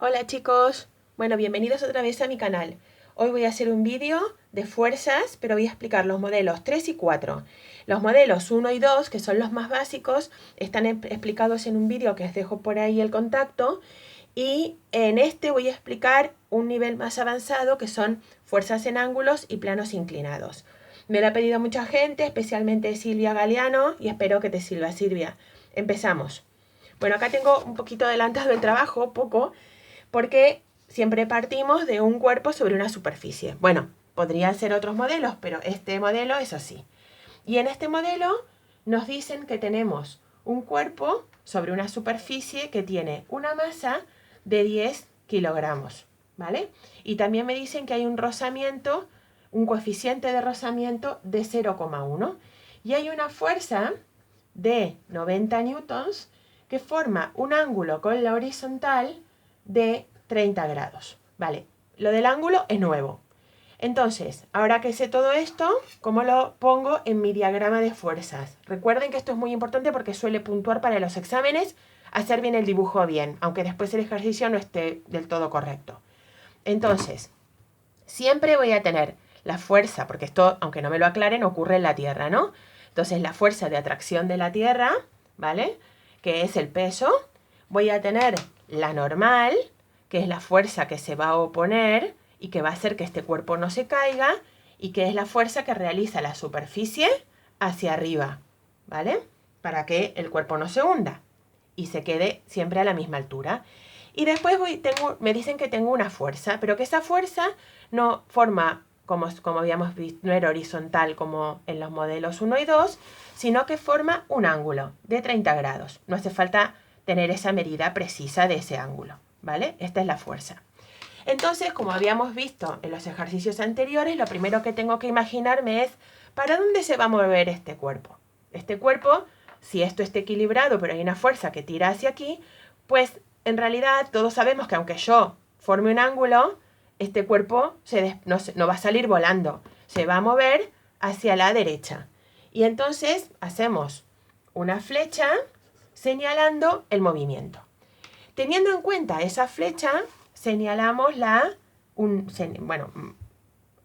Hola chicos, bueno, bienvenidos otra vez a mi canal. Hoy voy a hacer un vídeo de fuerzas, pero voy a explicar los modelos 3 y 4. Los modelos 1 y 2, que son los más básicos, están explicados en un vídeo que os dejo por ahí el contacto. Y en este voy a explicar un nivel más avanzado, que son fuerzas en ángulos y planos inclinados. Me lo ha pedido mucha gente, especialmente Silvia Galeano, y espero que te sirva, Silvia. Empezamos. Bueno, acá tengo un poquito adelantado el trabajo, poco, porque siempre partimos de un cuerpo sobre una superficie. Bueno, podrían ser otros modelos, pero este modelo es así. Y en este modelo nos dicen que tenemos un cuerpo sobre una superficie que tiene una masa de 10 kilogramos, ¿vale? Y también me dicen que hay un rozamiento, un coeficiente de rozamiento de 0,1 y hay una fuerza de 90 newtons que forma un ángulo con la horizontal de 30 grados. Vale, lo del ángulo es nuevo. Entonces, ahora que sé todo esto, ¿cómo lo pongo en mi diagrama de fuerzas? Recuerden que esto es muy importante porque suele puntuar para los exámenes hacer bien el dibujo bien, aunque después el ejercicio no esté del todo correcto. Entonces, siempre voy a tener la fuerza, porque esto, aunque no me lo aclaren, ocurre en la Tierra, ¿no? Entonces, la fuerza de atracción de la Tierra, ¿vale? Que es el peso. Voy a tener la normal, que es la fuerza que se va a oponer y que va a hacer que este cuerpo no se caiga, y que es la fuerza que realiza la superficie hacia arriba, ¿vale? Para que el cuerpo no se hunda y se quede siempre a la misma altura. Y después me dicen que tengo una fuerza, pero que esa fuerza no forma, como habíamos visto, no era horizontal como en los modelos 1 y 2, sino que forma un ángulo de 30 grados. No hace falta tener esa medida precisa de ese ángulo, ¿vale? Esta es la fuerza. Entonces, como habíamos visto en los ejercicios anteriores, lo primero que tengo que imaginarme es ¿para dónde se va a mover este cuerpo? Este cuerpo, si esto está equilibrado, pero hay una fuerza que tira hacia aquí, pues en realidad todos sabemos que aunque yo forme un ángulo, este cuerpo no va a salir volando, se va a mover hacia la derecha. Y entonces hacemos una flecha señalando el movimiento. Teniendo en cuenta esa flecha, señalamos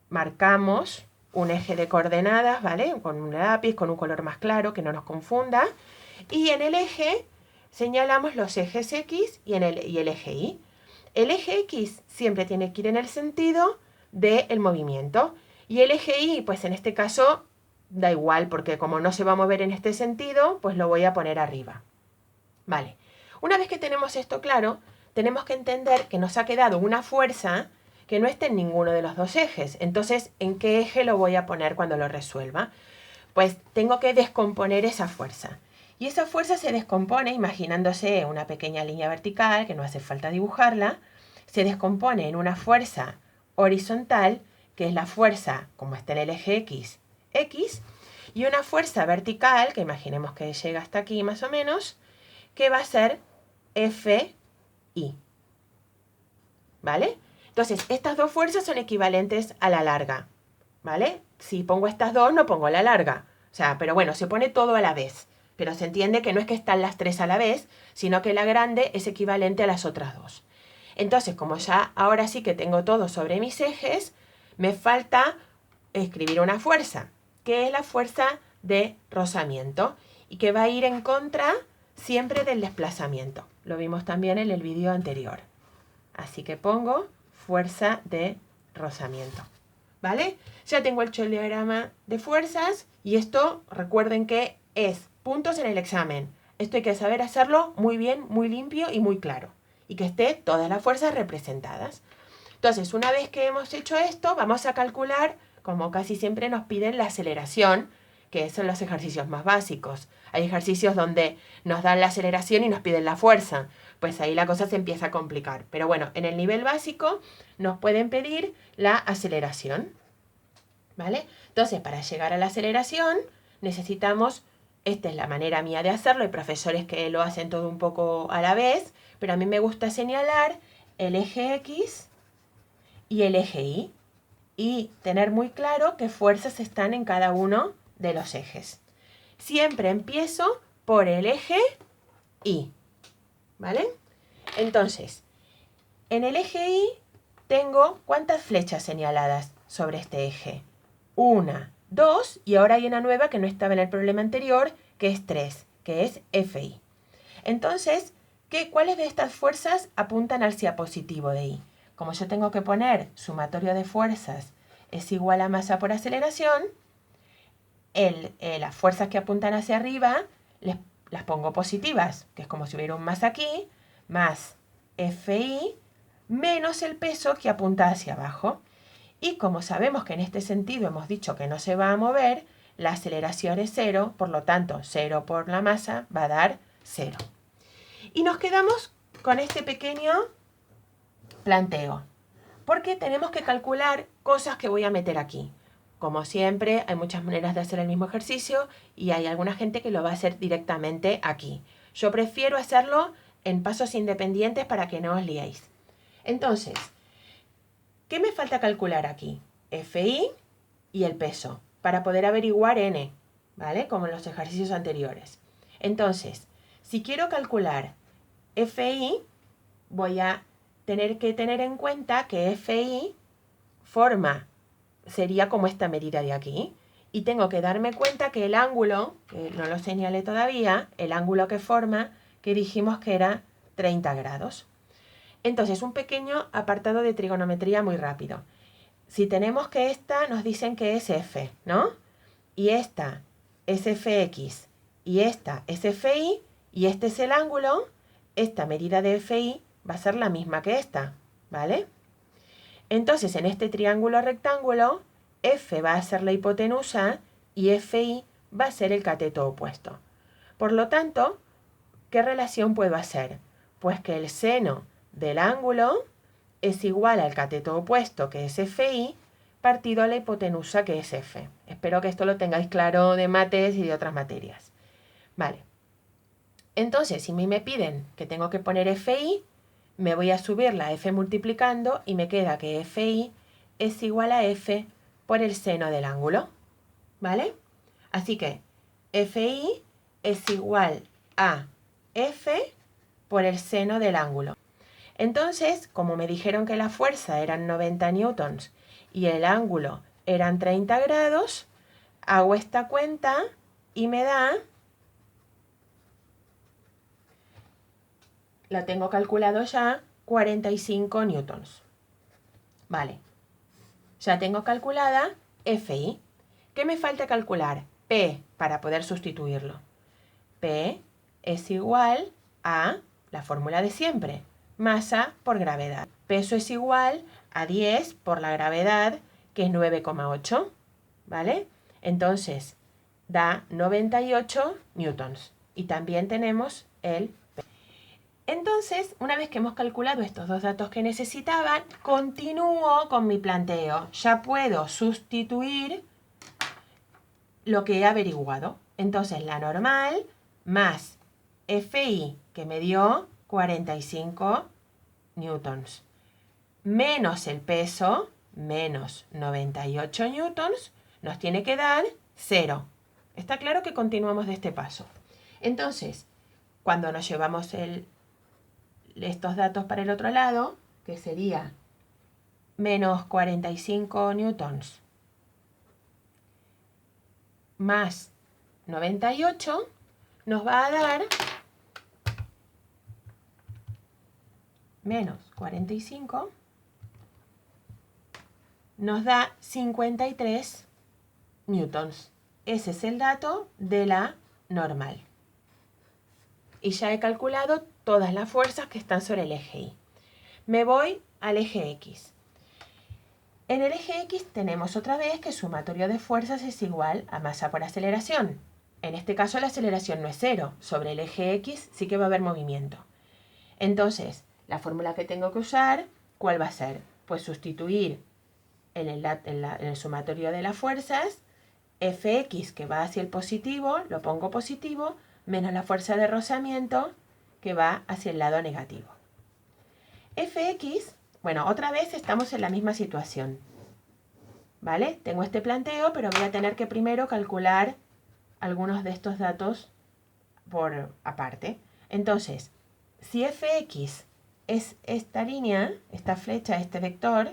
marcamos un eje de coordenadas, ¿vale? Con un lápiz, con un color más claro, que no nos confunda. Y en el eje señalamos los ejes X y el eje Y. El eje X siempre tiene que ir en el sentido del movimiento. Y el eje Y, pues en este caso, da igual, porque como no se va a mover en este sentido, pues lo voy a poner arriba. Vale. Una vez que tenemos esto claro, tenemos que entender que nos ha quedado una fuerza que no está en ninguno de los dos ejes. Entonces, ¿en qué eje lo voy a poner cuando lo resuelva? Pues tengo que descomponer esa fuerza. Y esa fuerza se descompone imaginándose una pequeña línea vertical, que no hace falta dibujarla. Se descompone en una fuerza horizontal, que es la fuerza, como está en el eje X, X, y una fuerza vertical, que imaginemos que llega hasta aquí más o menos, que va a ser FI. ¿Vale? Entonces, estas dos fuerzas son equivalentes a la larga. ¿Vale? Si pongo estas dos, no pongo la larga. O sea, pero bueno, se pone todo a la vez. Pero se entiende que no es que están las tres a la vez, sino que la grande es equivalente a las otras dos. Entonces, como ya ahora sí que tengo todo sobre mis ejes, me falta escribir una fuerza, que es la fuerza de rozamiento y que va a ir en contra siempre del desplazamiento. Lo vimos también en el vídeo anterior. Así que pongo fuerza de rozamiento. ¿Vale? Ya tengo el diagrama de fuerzas y esto recuerden que es puntos en el examen. Esto hay que saber hacerlo muy bien, muy limpio y muy claro. Y que esté todas las fuerzas representadas. Entonces, una vez que hemos hecho esto, vamos a calcular, como casi siempre nos piden, la aceleración, que son los ejercicios más básicos. Hay ejercicios donde nos dan la aceleración y nos piden la fuerza. Pues ahí la cosa se empieza a complicar. Pero bueno, en el nivel básico nos pueden pedir la aceleración. ¿Vale? Entonces, para llegar a la aceleración, necesitamos, esta es la manera mía de hacerlo, hay profesores que lo hacen todo un poco a la vez, pero a mí me gusta señalar el eje X y el eje Y y tener muy claro qué fuerzas están en cada uno de los ejes. Siempre empiezo por el eje Y, ¿vale? Entonces, En el eje Y tengo ¿cuántas flechas señaladas sobre este eje? 1, 2 y ahora hay una nueva que no estaba en el problema anterior, que es 3, que es FI. Entonces, ¿cuáles de estas fuerzas apuntan hacia positivo de I? Como yo tengo que poner sumatorio de fuerzas es igual a masa por aceleración, las fuerzas que apuntan hacia arriba las pongo positivas, que es como si hubiera un más aquí, más FI, menos el peso que apunta hacia abajo. Y como sabemos que en este sentido hemos dicho que no se va a mover, la aceleración es 0, por lo tanto 0 por la masa va a dar 0. Y nos quedamos con este pequeño planteo, porque tenemos que calcular cosas que voy a meter aquí. Como siempre, hay muchas maneras de hacer el mismo ejercicio y hay alguna gente que lo va a hacer directamente aquí. Yo prefiero hacerlo en pasos independientes para que no os liéis. Entonces, ¿qué me falta calcular aquí? FI y el peso, para poder averiguar N, ¿vale? Como en los ejercicios anteriores. Entonces, si quiero calcular FI, voy a tener que tener en cuenta que FI sería como esta medida de aquí. Y tengo que darme cuenta que el ángulo, que no lo señalé todavía, el ángulo que forma, que dijimos que era 30 grados. Entonces, un pequeño apartado de trigonometría muy rápido. Si tenemos que esta nos dicen que es F, ¿no? Y esta es Fx, y esta es Fi, y este es el ángulo, esta medida de Fi va a ser la misma que esta, ¿vale? Entonces, en este triángulo rectángulo, F va a ser la hipotenusa y Fi va a ser el cateto opuesto. Por lo tanto, ¿qué relación puedo hacer? Pues que el seno del ángulo es igual al cateto opuesto, que es Fi, partido a la hipotenusa, que es F. Espero que esto lo tengáis claro de mates y de otras materias. Vale. Entonces, si a mí me piden que tengo que poner Fi, me voy a subir la F multiplicando y me queda que Fi es igual a F por el seno del ángulo. ¿Vale? Así que Fi es igual a F por el seno del ángulo. Entonces, como me dijeron que la fuerza eran 90 newtons y el ángulo eran 30 grados, hago esta cuenta y me da, la tengo calculado ya, 45 newtons. Vale, ya tengo calculada Fi. ¿Qué me falta calcular? P, para poder sustituirlo. P es igual a la fórmula de siempre, masa por gravedad. Peso es igual a 10 por la gravedad, que es 9,8, ¿vale? Entonces, da 98 newtons. Y también tenemos el P. Entonces, una vez que hemos calculado estos dos datos que necesitaban, continúo con mi planteo. Ya puedo sustituir lo que he averiguado. Entonces, la normal más Fi, que me dio 45 newtons, menos el peso, menos 98 newtons, nos tiene que dar 0. Está claro que continuamos de este paso. Entonces, cuando nos llevamos estos datos para el otro lado, que sería menos 45 newtons más 98, nos va a dar menos 45, nos da 53 newtons. Ese es el dato de la normal. Y ya he calculado todas las fuerzas que están sobre el eje Y. Me voy al eje X. En el eje X tenemos otra vez que sumatorio de fuerzas es igual a masa por aceleración. En este caso la aceleración no es 0. Sobre el eje X sí que va a haber movimiento. Entonces, la fórmula que tengo que usar, ¿cuál va a ser? Pues sustituir en el sumatorio de las fuerzas, Fx, que va hacia el positivo, lo pongo positivo, menos la fuerza de rozamiento, que va hacia el lado negativo. Fx, bueno, otra vez estamos en la misma situación, ¿vale? Tengo este planteo, pero voy a tener que primero calcular algunos de estos datos por aparte. Entonces, si Fx es esta línea, esta flecha, este vector,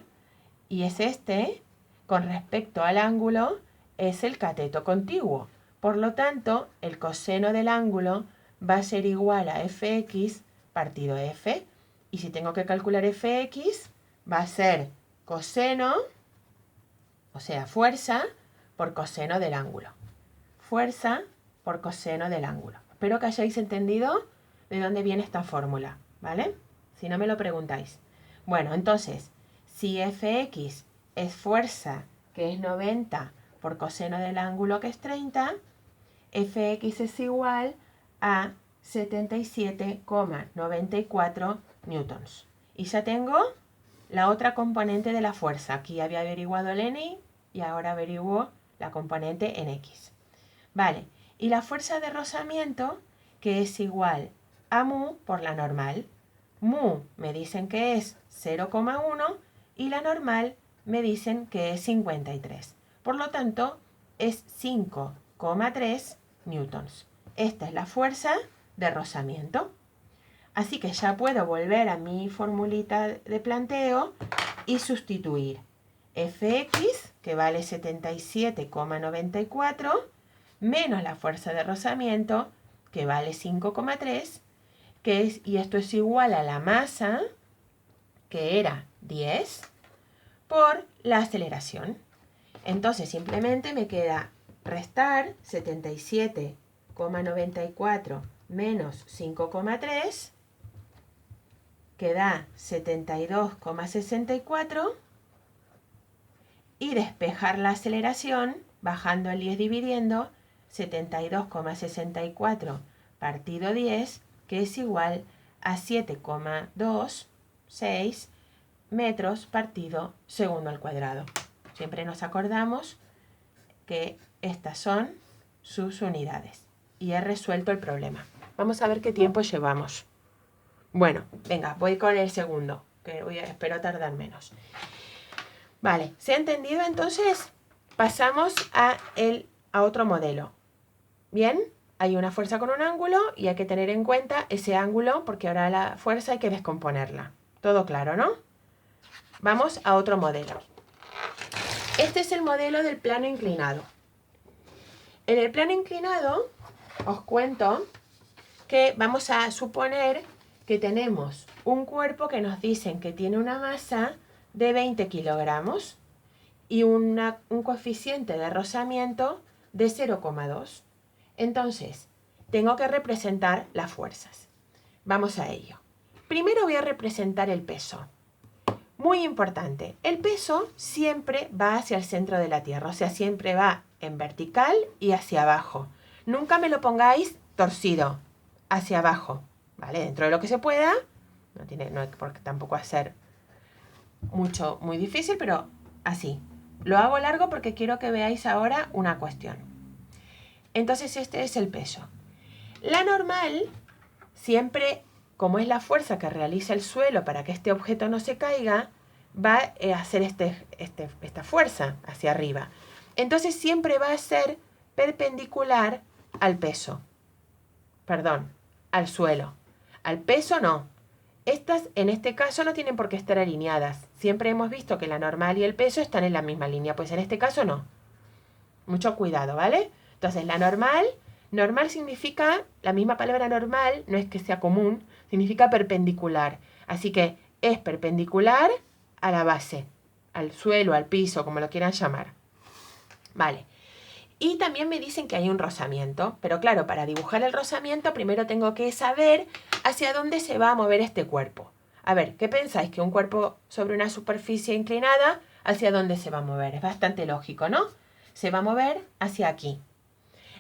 y es este, con respecto al ángulo, es el cateto contiguo. Por lo tanto, el coseno del ángulo va a ser igual a fx partido f. Y si tengo que calcular fx, va a ser coseno, o sea, fuerza, por coseno del ángulo. Fuerza por coseno del ángulo. Espero que hayáis entendido de dónde viene esta fórmula, ¿vale? Si no me lo preguntáis. Bueno, entonces, si fx es fuerza, que es 90, por coseno del ángulo, que es 30, fx es igual a 77,94 newtons. Y ya tengo la otra componente de la fuerza. Aquí había averiguado el N y ahora averiguo la componente en X. Vale, y la fuerza de rozamiento, que es igual a mu por la normal. Mu me dicen que es 0,1 y la normal me dicen que es 53. Por lo tanto, es 5,3 newtons. Esta es la fuerza de rozamiento. Así que ya puedo volver a mi formulita de planteo y sustituir fx, que vale 77,94, menos la fuerza de rozamiento, que vale 5,3, y esto es igual a la masa, que era 10, por la aceleración. Entonces simplemente me queda restar 77,94 menos 5,3, que da 72,64, y despejar la aceleración bajando el 10 dividiendo 72,64 partido 10, que es igual a 7,26 metros partido segundo al cuadrado. Siempre nos acordamos que estas son sus unidades. Y he resuelto el problema. Vamos a ver qué tiempo llevamos. Bueno, venga, voy con el segundo, que espero tardar menos. Vale, ¿se ha entendido? Entonces pasamos a otro modelo. Bien, hay una fuerza con un ángulo y hay que tener en cuenta ese ángulo porque ahora la fuerza hay que descomponerla. Todo claro, ¿no? Vamos a otro modelo. Este es el modelo del plano inclinado. En el plano inclinado os cuento que vamos a suponer que tenemos un cuerpo que nos dicen que tiene una masa de 20 kilogramos y un coeficiente de rozamiento de 0,2. Entonces, tengo que representar las fuerzas. Vamos a ello. Primero voy a representar el peso. Muy importante, el peso siempre va hacia el centro de la Tierra, o sea, siempre va en vertical y hacia abajo. Nunca me lo pongáis torcido, hacia abajo, ¿vale? Dentro de lo que se pueda, no hay por qué tampoco hacer muy difícil, pero así. Lo hago largo porque quiero que veáis ahora una cuestión. Entonces este es el peso. La normal, siempre, como es la fuerza que realiza el suelo para que este objeto no se caiga, va a hacer esta fuerza hacia arriba. Entonces siempre va a ser perpendicular al peso. Perdón, al suelo. Al peso no. Estas, en este caso, no tienen por qué estar alineadas. Siempre hemos visto que la normal y el peso están en la misma línea. Pues en este caso no. Mucho cuidado, ¿vale? Entonces, la normal significa, la misma palabra normal, no es que sea común, significa perpendicular. Así que es perpendicular a la base, al suelo, al piso, como lo quieran llamar. Vale. Y también me dicen que hay un rozamiento, pero claro, para dibujar el rozamiento primero tengo que saber hacia dónde se va a mover este cuerpo. A ver, ¿qué pensáis? Que un cuerpo sobre una superficie inclinada, ¿hacia dónde se va a mover? Es bastante lógico, ¿no? Se va a mover hacia aquí.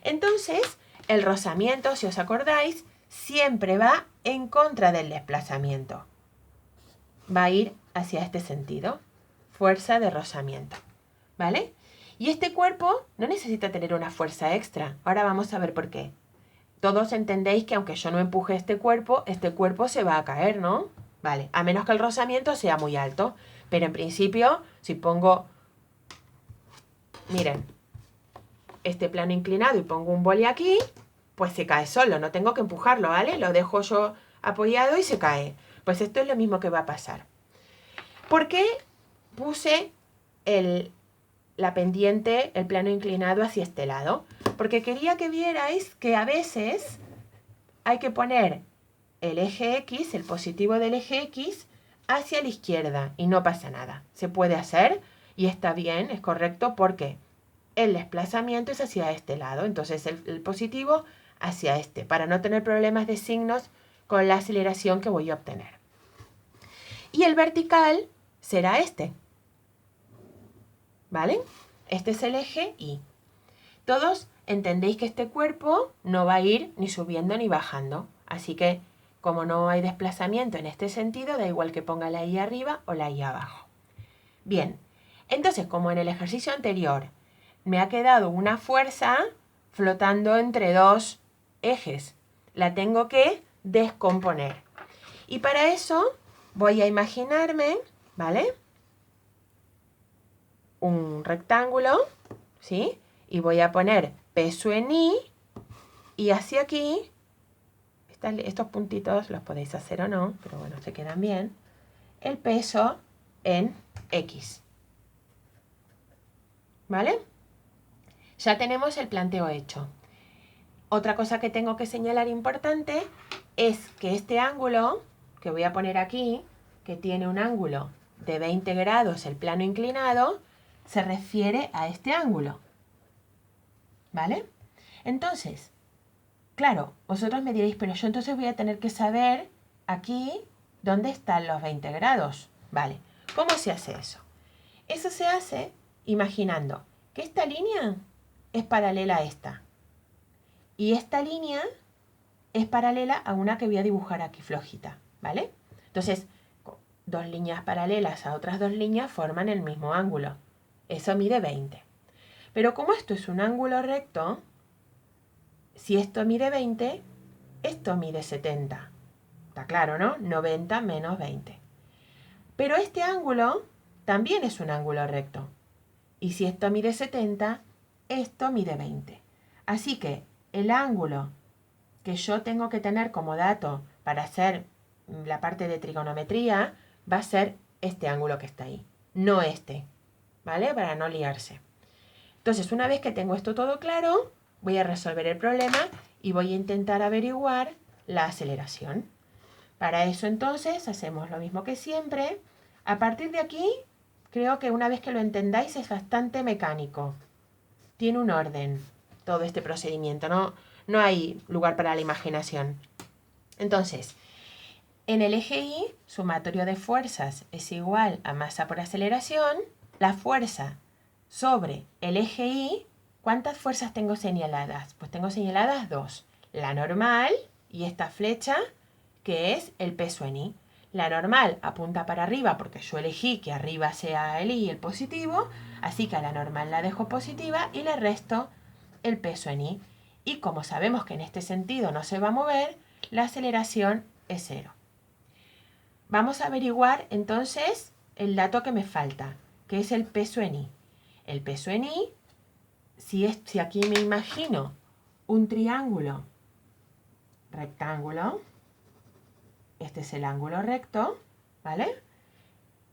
Entonces, el rozamiento, si os acordáis, siempre va en contra del desplazamiento. Va a ir hacia este sentido. Fuerza de rozamiento. ¿Vale? Y este cuerpo no necesita tener una fuerza extra. Ahora vamos a ver por qué. Todos entendéis que aunque yo no empuje este cuerpo se va a caer, ¿no? Vale, a menos que el rozamiento sea muy alto. Pero en principio, si pongo, miren, este plano inclinado y pongo un boli aquí, pues se cae solo. No tengo que empujarlo, ¿vale? Lo dejo yo apoyado y se cae. Pues esto es lo mismo que va a pasar. ¿Por qué puse la pendiente, el plano inclinado hacia este lado? Porque quería que vierais que a veces hay que poner el eje X, el positivo del eje X, hacia la izquierda y no pasa nada. Se puede hacer y está bien, es correcto, porque el desplazamiento es hacia este lado, entonces el positivo hacia este, para no tener problemas de signos con la aceleración que voy a obtener. Y el vertical será este, ¿vale? Este es el eje Y. Todos entendéis que este cuerpo no va a ir ni subiendo ni bajando, así que como no hay desplazamiento en este sentido, da igual que ponga la Y arriba o la Y abajo. Bien, entonces como en el ejercicio anterior me ha quedado una fuerza flotando entre dos ejes, la tengo que descomponer. Y para eso voy a imaginarme, ¿vale? Un rectángulo, ¿sí? Y voy a poner peso en Y y hacia aquí, estos puntitos los podéis hacer o no, pero bueno, se quedan bien, el peso en X. ¿Vale? Ya tenemos el planteo hecho. Otra cosa que tengo que señalar importante es que este ángulo que voy a poner aquí, que tiene un ángulo de 20 grados el plano inclinado, se refiere a este ángulo. ¿Vale? Entonces, claro, vosotros me diréis, pero yo entonces voy a tener que saber aquí dónde están los 20 grados. Vale, ¿cómo se hace eso? Eso se hace imaginando que esta línea es paralela a esta. Y esta línea es paralela a una que voy a dibujar aquí flojita, ¿vale? Entonces, dos líneas paralelas a otras dos líneas forman el mismo ángulo. Eso mide 20. Pero como esto es un ángulo recto, si esto mide 20, esto mide 70. Está claro, ¿no? 90 menos 20. Pero este ángulo también es un ángulo recto. Y si esto mide 70, esto mide 20. Así que el ángulo que yo tengo que tener como dato para hacer la parte de trigonometría va a ser este ángulo que está ahí, no este, ¿vale? Para no liarse. Entonces, una vez que tengo esto todo claro, voy a resolver el problema y voy a intentar averiguar la aceleración. Para eso, entonces, hacemos lo mismo que siempre. A partir de aquí, creo que una vez que lo entendáis es bastante mecánico. Tiene un orden todo este procedimiento, no hay lugar para la imaginación. Entonces, en el eje Y, sumatorio de fuerzas es igual a masa por aceleración. La fuerza sobre el eje Y, ¿cuántas fuerzas tengo señaladas? Pues tengo señaladas dos. La normal y esta flecha, que es el peso en Y. La normal apunta para arriba porque yo elegí que arriba sea el Y, el positivo, así que a la normal la dejo positiva y le resto el peso en Y. Y como sabemos que en este sentido no se va a mover, la aceleración es 0. Vamos a averiguar entonces el dato que me falta, que es el peso en Y. El peso en Y, si aquí me imagino un triángulo rectángulo, este es el ángulo recto, ¿vale?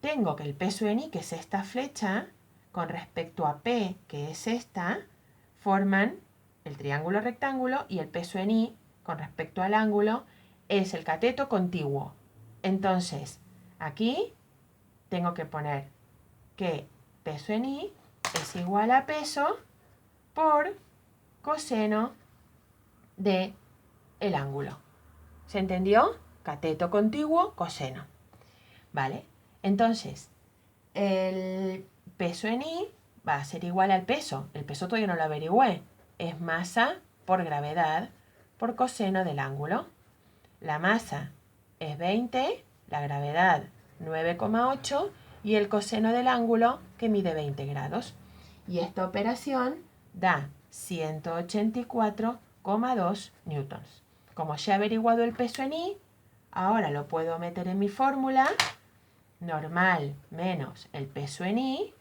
Tengo que el peso en Y, que es esta flecha, con respecto a P, que es esta, forman el triángulo rectángulo y el peso en Y, con respecto al ángulo, es el cateto contiguo. Entonces, aquí tengo que poner que peso en Y es igual a peso por coseno de el ángulo. ¿Se entendió? Cateto contiguo, coseno. ¿Vale? Entonces, el peso en Y va a ser igual al peso. El peso todavía no lo averigüé. Es masa por gravedad por coseno del ángulo. La masa es 20, la gravedad 9,8 y el coseno del ángulo que mide 20 grados. Y esta operación da 184,2 newtons. Como ya he averiguado el peso en Y, ahora lo puedo meter en mi fórmula. Normal menos el peso en Y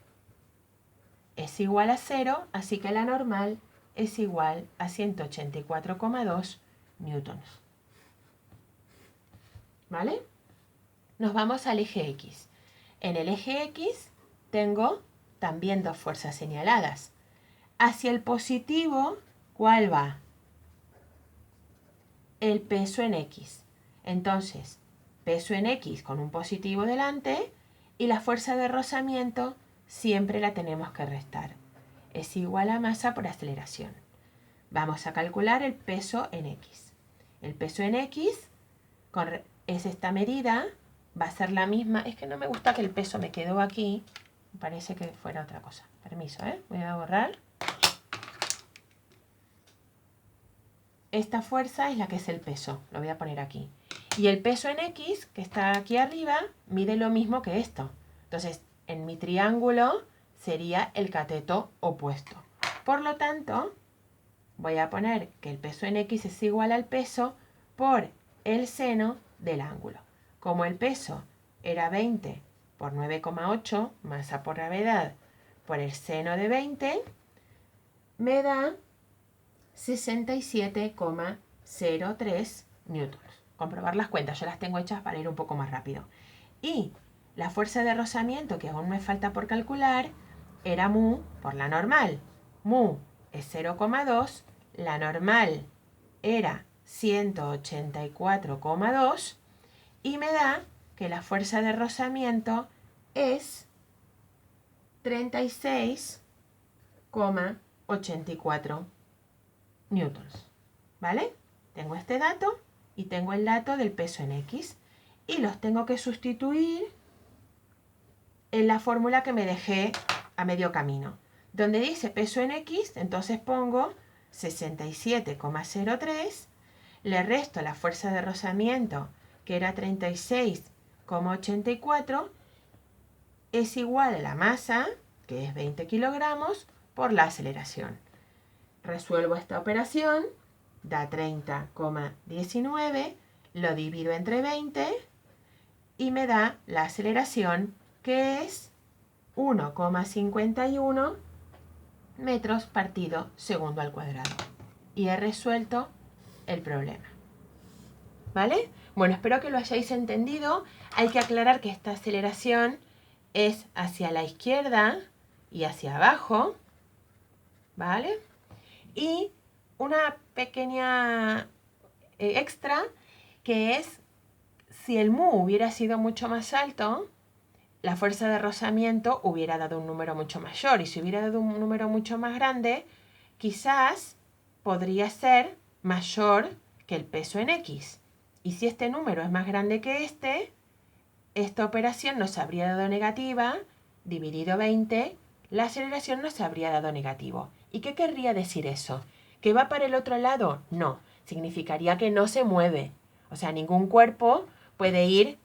es igual a 0, así que la normal es igual a 184,2 newtons. ¿Vale? nos vamos al eje X. En el eje X tengo también dos fuerzas señaladas. Hacia el positivo, ¿cuál va? El peso en X. Entonces, peso en X con un positivo delante y la fuerza de rozamiento siempre la tenemos que restar. Es igual a masa por aceleración. Vamos a calcular el peso en X. El peso en X es esta medida, va a ser la misma. Es que no me gusta que el peso me quedó aquí. Parece que fuera otra cosa. Permiso, voy a borrar. Esta fuerza es la que es el peso. Lo voy a poner aquí. Y el peso en X, que está aquí arriba, mide lo mismo que esto. Entonces, en mi triángulo sería el cateto opuesto. Por lo tanto, voy a poner que el peso en X es igual al peso por el seno del ángulo. Como el peso era 20 por 9,8, masa por gravedad por el seno de 20, me da 67,03 newtons. Comprobar las cuentas, yo las tengo hechas para ir un poco más rápido. Y la fuerza de rozamiento, que aún me falta por calcular, era mu por la normal. Mu es 0,2, la normal era 184,2 y me da que la fuerza de rozamiento es 36,84 newtons. ¿Vale? Tengo este dato y tengo el dato del peso en X y los tengo que sustituir en la fórmula que me dejé a medio camino. Donde dice peso en X, entonces pongo 67,03, le resto la fuerza de rozamiento, que era 36,84, es igual a la masa, que es 20 kilogramos, por la aceleración. Resuelvo esta operación, da 30,19, lo divido entre 20 y me da la aceleración, que es 1,51 metros partido segundo al cuadrado. Y he resuelto el problema. ¿Vale? Bueno, espero que lo hayáis entendido. Hay que aclarar que esta aceleración es hacia la izquierda y hacia abajo. ¿Vale? Y una pequeña extra, que es si el mu hubiera sido mucho más alto, la fuerza de rozamiento hubiera dado un número mucho mayor. Y si hubiera dado un número mucho más grande, quizás podría ser mayor que el peso en X. Y si este número es más grande que esta operación nos habría dado negativa, dividido 20, la aceleración nos habría dado negativo. ¿Y qué querría decir eso? ¿Que va para el otro lado? No, significaría que no se mueve. O sea, ningún cuerpo puede ir.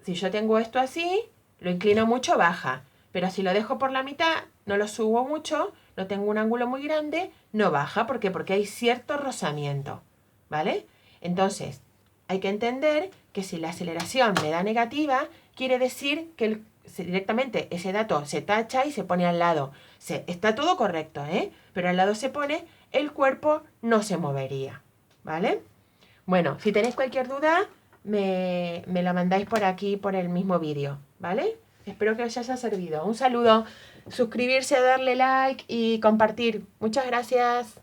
Si yo tengo esto así, lo inclino mucho, baja. Pero si lo dejo por la mitad, no lo subo mucho, no tengo un ángulo muy grande, no baja. ¿Por qué? Porque hay cierto rozamiento. ¿Vale? Entonces, hay que entender que si la aceleración me da negativa, quiere decir que directamente ese dato se tacha y se pone al lado. Está todo correcto, pero al lado se pone, el cuerpo no se movería. ¿Vale? Bueno, si tenéis cualquier duda, me la mandáis por aquí, por el mismo vídeo, ¿vale? Espero que os haya servido. Un saludo, suscribirse, darle like y compartir. Muchas gracias.